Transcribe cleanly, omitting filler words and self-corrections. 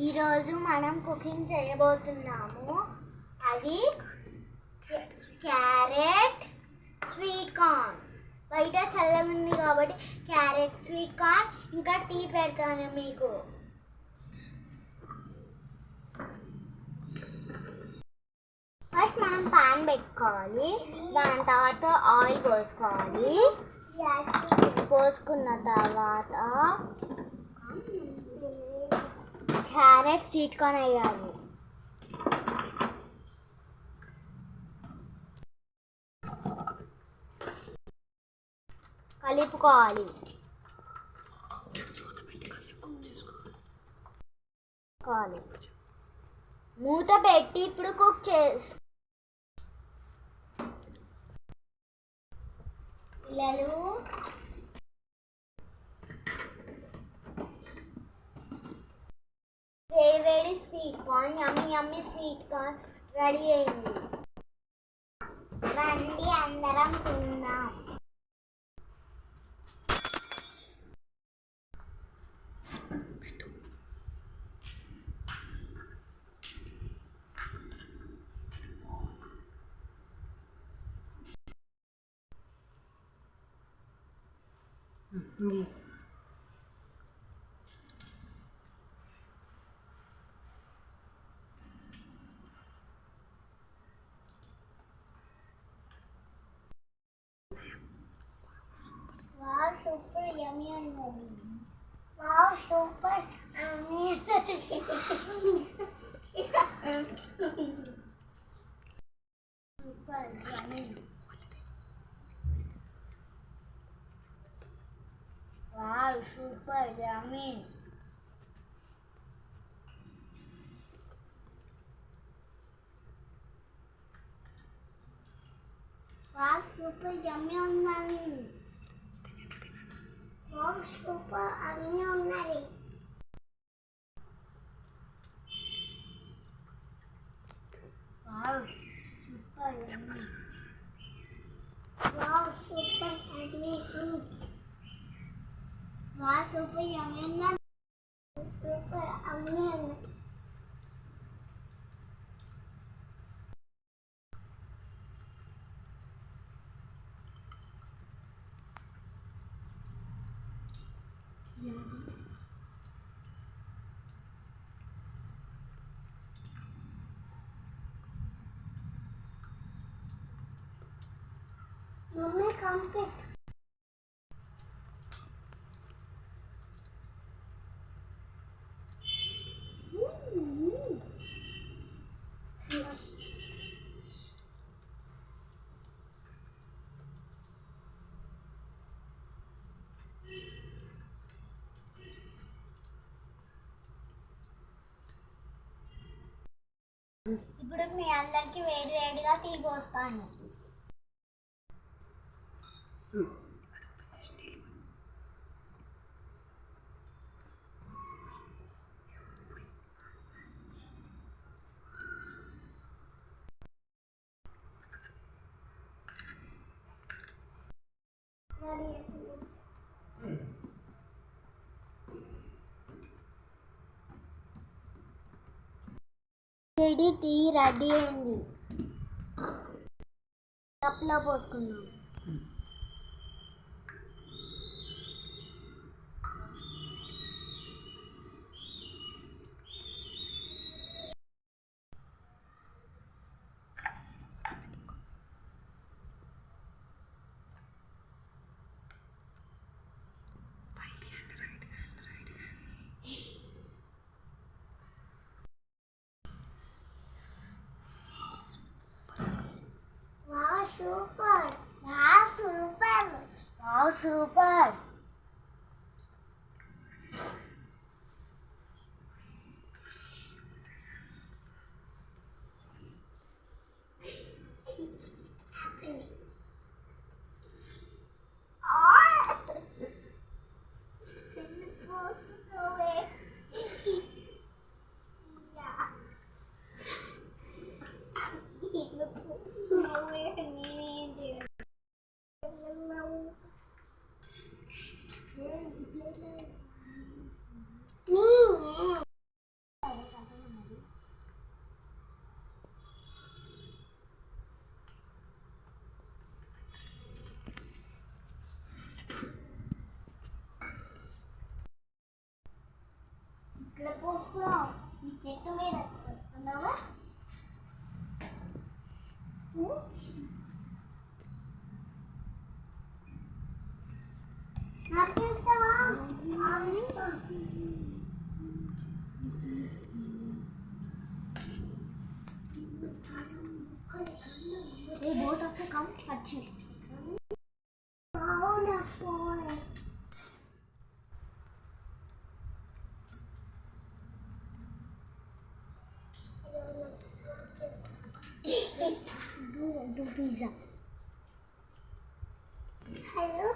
ఈరోజు మనం కుకింగ్ చేయబోతున్నాము. అది క్యారెట్ స్వీట్ కార్న్. బయట చల్లగా ఉంది కాబట్టి క్యారెట్ స్వీట్ కార్న్ ఇంకా టీ పెడతాను మీకు. ఫస్ట్ మనం పాన్ పెట్టుకోవాలి. దాని తర్వాత ఆయిల్ పోసుకోవాలి. పోసుకున్న తర్వాత క్యారెట్ స్వీట్ కార్న్ వేయాలి. కలుపుకోవాలి. మూత పెట్టి ఇప్పుడు కుక్ చేసి పిల్లలు వేడి స్వీట్ కార్న్ యమ్మీ స్వీట్ కార్న్ రెడీ అయింది. రండి అందరం తిందాం. Wow, super yummy and yummy. Wow, super yummy. Super yummy. Wow, super yummy. Wow, super yummy ఉన్నది. Wow, super yummy ఉన్నది. Wow, super yummy. Wow, super yummy. Wow, super yummy ఉన్నది. Super yummy ఉన్నది. Mommy, come pick. ఇప్పుడు మీ అందరికి వేడిగా tea పోస్తాను. Tea ready అయింది. కప్లో పోసుకున్నాం. Super! Wow, super! Wow, super! It's happening. Supposed to go away. Yeah. వస్తున్నావు ఈ చెట్టు మీద వస్తున్నావా నాకు ఇస్తావా Hey, both of you come, touch it. Oh, that's boy. Do pizza. Hello.